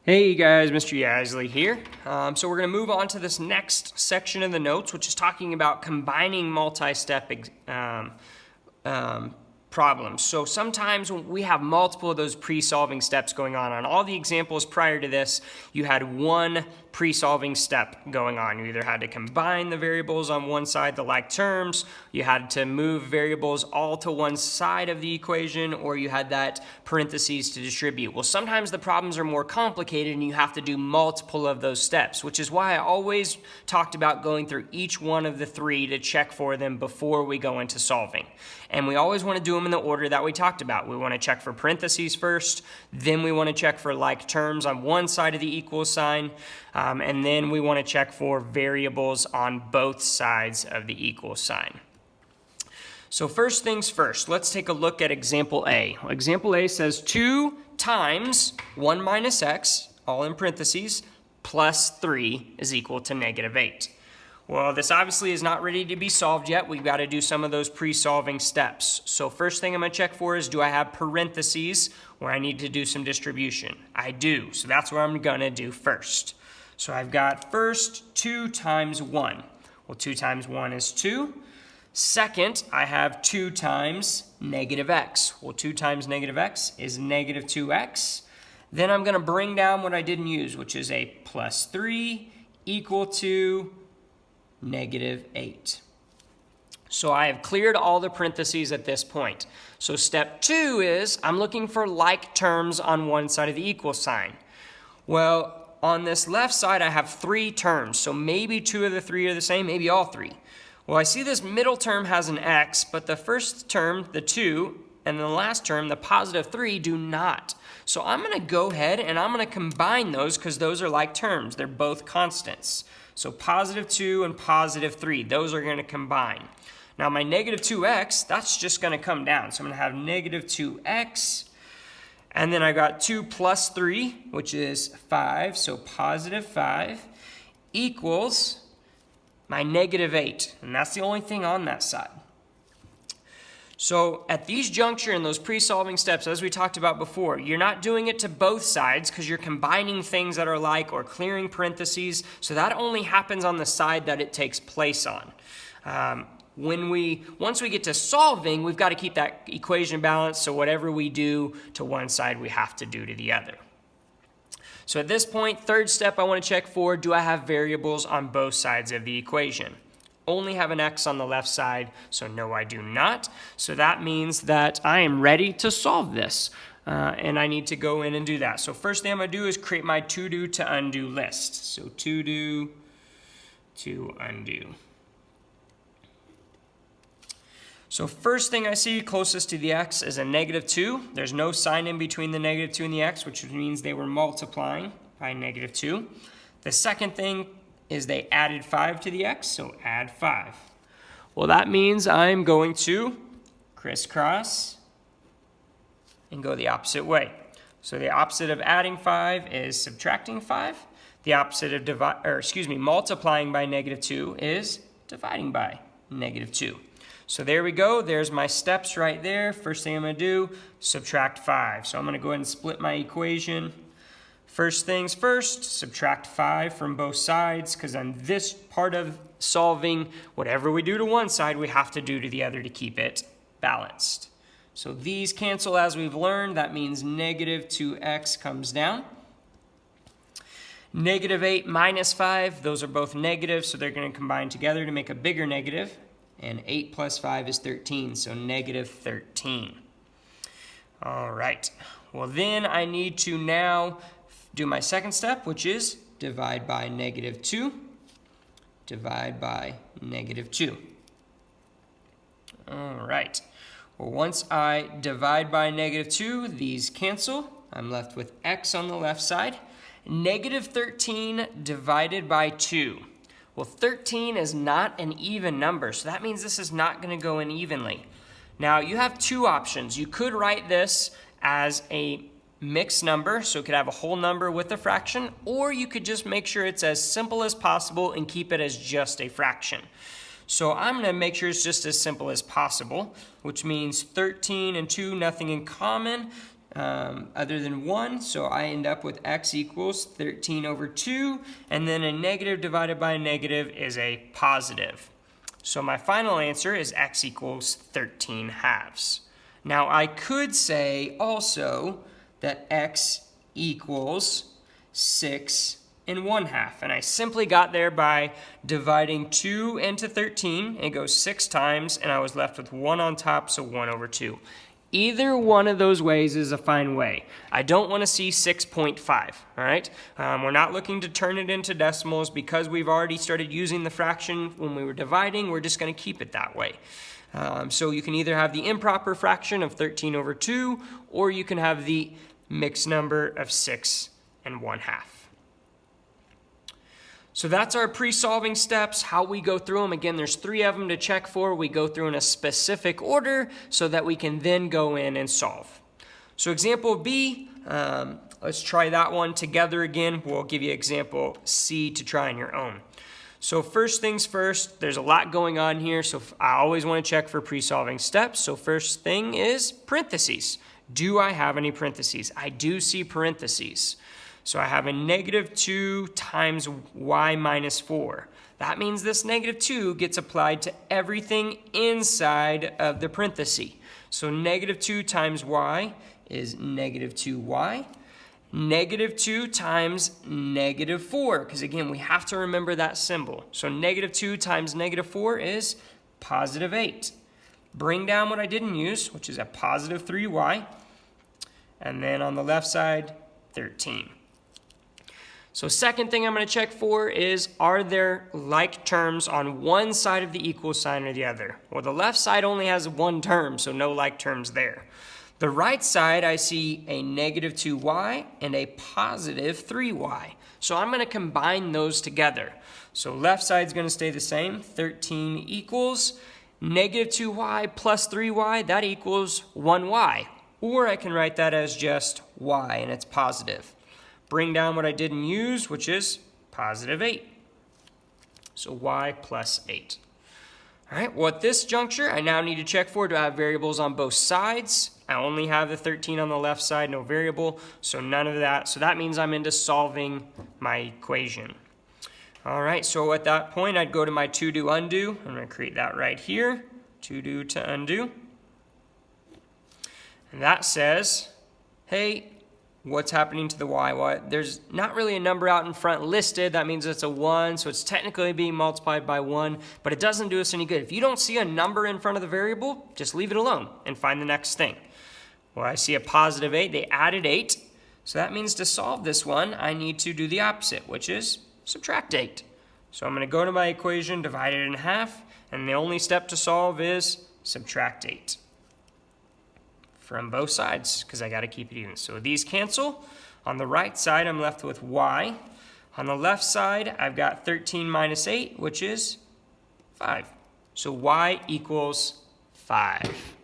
Hey guys, Mr. Yasley here. So we're going to move on to this next section of the notes, which is talking about combining multi-step problems. So sometimes when we have multiple of those pre-solving steps going on all the examples prior to this, you had one pre-solving step going on. You either had to combine the variables on one side, the like terms, you had to move variables all to one side of the equation, or you had that parentheses to distribute. Well, sometimes the problems are more complicated and you have to do multiple of those steps, which is why I always talked about going through each one of the three to check for them before we go into solving. And we always want to do them in the order that we talked about. We want to check for parentheses first, then we want to check for like terms on one side of the equal sign, and then we want to check for variables on both sides of the equal sign. So first things first, let's take a look at example A. Example A says 2 times 1 minus x, all in parentheses, plus 3 is equal to negative 8. Well, this obviously is not ready to be solved yet. We've got to do some of those pre-solving steps. So first thing I'm going to check for is, do I have parentheses where I need to do some distribution? I do, so that's what I'm going to do first. So I've got first 2 times 1. Well, 2 times 1 is 2. Second, I have 2 times negative x. Well, 2 times negative x is negative 2x. Then I'm going to bring down what I didn't use, which is a plus 3 equal to negative 8. So I have cleared all the parentheses at this point. So step 2 is I'm looking for like terms on one side of the equal sign. Well, on this left side I have 3 terms, so maybe 2 of the 3 are the same, maybe all 3. Well, I see this middle term has an x, but the first term, the 2, and the last term, the positive 3, do not. So I'm going to go ahead and I'm going to combine those because those are like terms. They're both constants. So positive 2 and positive 3, those are going to combine. Now my negative 2x, that's just going to come down. So I'm going to have negative 2x, and then I got 2 plus 3, which is 5, so positive 5, equals my negative 8, and that's the only thing on that side. So at these juncture in those pre-solving steps, as we talked about before, you're not doing it to both sides because you're combining things that are like or clearing parentheses, so that only happens on the side that it takes place on. Once we get to solving, we've got to keep that equation balanced, so whatever we do to one side, we have to do to the other. So at this point, third step I want to check for, do I have variables on both sides of the equation? Only have an x on the left side, so no, I do not. So that means that I am ready to solve this, and I need to go in and do that. So first thing I'm going to do is create my to-do to undo list. So to-do to undo. So first thing I see closest to the x is a negative 2. There's no sign in between the negative 2 and the x, which means they were multiplying by negative 2. The second thing is they added 5 to the x, so add 5. Well, that means I'm going to crisscross and go the opposite way. So the opposite of adding 5 is subtracting 5. The opposite of multiplying by negative 2 is dividing by negative 2. So there we go. There's my steps right there. First thing I'm going to do, subtract 5. So I'm going to go ahead and split my equation. First things first, subtract 5 from both sides, because on this part of solving, whatever we do to one side, we have to do to the other to keep it balanced. So these cancel as we've learned. That means negative 2x comes down. Negative 8 minus 5, those are both negative, so they're going to combine together to make a bigger negative. And 8 plus 5 is 13, so negative 13. All right. Well, then I need to now do my second step, which is divide by negative 2. Divide by negative 2. All right. Well, once I divide by negative 2, these cancel. I'm left with x on the left side. Negative 13 divided by 2. Well, 13 is not an even number, so that means this is not going to go in evenly. Now, you have two options. You could write this as a mixed number, so it could have a whole number with a fraction, or you could just make sure it's as simple as possible and keep it as just a fraction. So I'm going to make sure it's just as simple as possible, which means 13 and 2, nothing in common. other than 1, so I end up with x equals 13 over 2, and then a negative divided by a negative is a positive. So my final answer is x equals 13 halves. Now I could say also that x equals 6 and 1/2, and I simply got there by dividing 2 into 13. It goes 6 times, and I was left with 1 on top, so 1 over 2. Either one of those ways is a fine way. I don't want to see 6.5, all right? We're not looking to turn it into decimals because we've already started using the fraction when we were dividing. We're just going to keep it that way. So you can either have the improper fraction of 13 over 2, or you can have the mixed number of 6 and 1/2. So that's our pre-solving steps, how we go through them. Again, there's 3 of them to check for. We go through in a specific order so that we can then go in and solve. So example B, let's try that one together again. We'll give you example C to try on your own. So first things first, there's a lot going on here, so I always want to check for pre-solving steps. So first thing is parentheses. Do I have any parentheses? I do see parentheses. So I have a negative 2 times y minus 4. That means this negative 2 gets applied to everything inside of the parenthesis. So negative 2 times y is negative 2y. Negative 2 times negative 4, because again, we have to remember that symbol. So negative 2 times negative 4 is positive 8. Bring down what I didn't use, which is a positive 3y. And then on the left side, 13. So second thing I'm going to check for is, are there like terms on one side of the equal sign or the other? Well, the left side only has one term, so no like terms there. The right side, I see a negative 2y and a positive 3y. So I'm going to combine those together. So left side's going to stay the same. 13 equals negative 2y plus 3y. That equals 1y. Or I can write that as just y, and it's positive. Bring down what I didn't use, which is positive 8. So y plus 8. All right, well, at this juncture, I now need to check for, do I have variables on both sides? I only have the 13 on the left side, no variable, so none of that. So that means I'm into solving my equation. All right, so at that point, I'd go to my to do undo. I'm going to create that right here, to do to undo. And that says, hey, what's happening to the y? Well, there's not really a number out in front listed. That means it's a 1, so it's technically being multiplied by 1, but it doesn't do us any good. If you don't see a number in front of the variable, just leave it alone and find the next thing. Well, I see a positive 8. They added 8, so that means to solve this one, I need to do the opposite, which is subtract 8. So I'm going to go to my equation, divide it in half, and the only step to solve is subtract 8. From both sides, because I got to keep it even. So these cancel. On the right side, I'm left with y. On the left side, I've got 13 minus 8, which is 5. So y equals 5.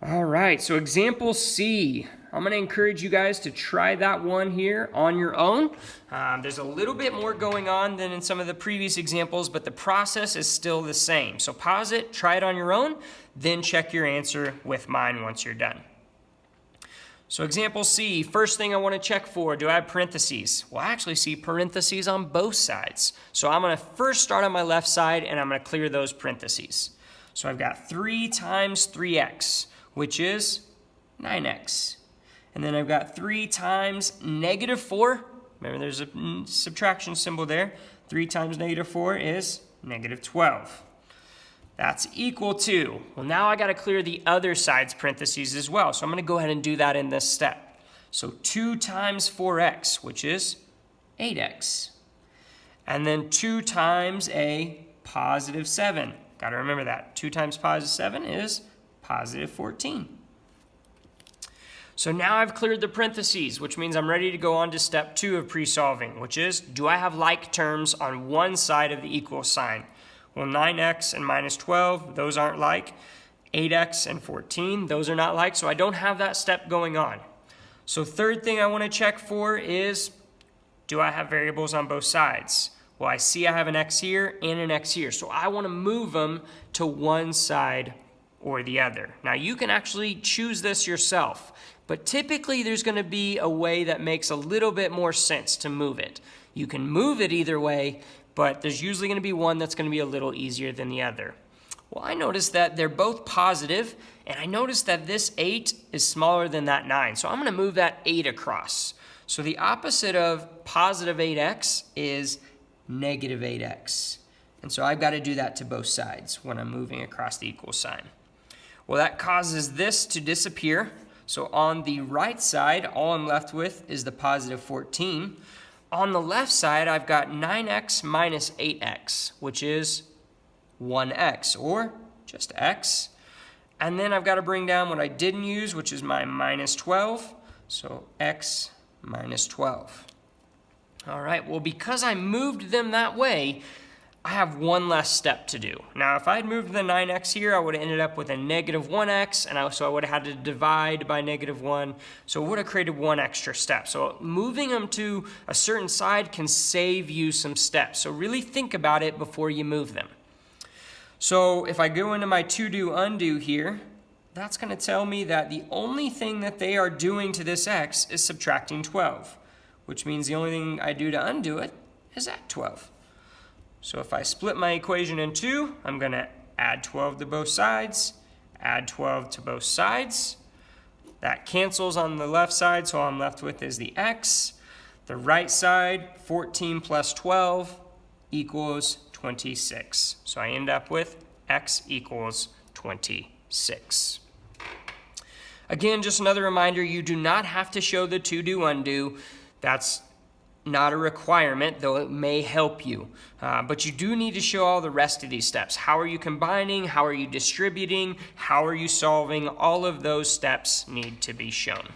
All right, so example C. I'm going to encourage you guys to try that one here on your own. There's a little bit more going on than in some of the previous examples, but the process is still the same. So pause it, try it on your own, then check your answer with mine once you're done. So example C, first thing I want to check for, do I have parentheses? Well, I actually see parentheses on both sides. So I'm going to first start on my left side, and I'm going to clear those parentheses. So I've got 3 times 3x, which is 9x. And then I've got 3 times negative 4. Remember, there's a subtraction symbol there. 3 times negative 4 is negative 12. That's equal to, well, now I got to clear the other side's parentheses as well. So I'm going to go ahead and do that in this step. So 2 times 4x, which is 8x. And then 2 times a positive 7. Got to remember that. 2 times positive 7 is positive 14. So now I've cleared the parentheses, which means I'm ready to go on to step 2 of pre-solving, which is, do I have like terms on one side of the equal sign? Well, 9x and minus 12, those aren't like. 8x and 14, those are not like, so I don't have that step going on. So third thing I want to check for is, do I have variables on both sides? Well, I see I have an x here and an x here, so I want to move them to one side or the other. Now you can actually choose this yourself, but typically there's going to be a way that makes a little bit more sense to move it. You can move it either way, but there's usually going to be one that's going to be a little easier than the other. Well, I noticed that they're both positive, and I noticed that this 8 is smaller than that 9, so I'm going to move that 8 across. So the opposite of positive 8x is negative 8x. And so I've got to do that to both sides when I'm moving across the equal sign. Well, that causes this to disappear. So on the right side, all I'm left with is the positive 14. On the left side, I've got 9x minus 8x, which is 1x, or just x. And then I've got to bring down what I didn't use, which is my minus 12. So x minus 12. All right, well, because I moved them that way, I have one less step to do. Now, if I had moved the 9x here, I would have ended up with a negative 1x, and so I would have had to divide by negative 1, so it would have created one extra step. So moving them to a certain side can save you some steps. So really think about it before you move them. So if I go into my to-do undo here, that's going to tell me that the only thing that they are doing to this x is subtracting 12, which means the only thing I do to undo it is add 12. So if I split my equation in two, I'm going to add 12 to both sides, add 12 to both sides. That cancels on the left side, so all I'm left with is the x. The right side, 14 plus 12 equals 26. So I end up with x equals 26. Again, just another reminder, you do not have to show the to-do undo. That's not a requirement, though it may help you. But you do need to show all the rest of these steps. How are you combining? How are you distributing? How are you solving? All of those steps need to be shown.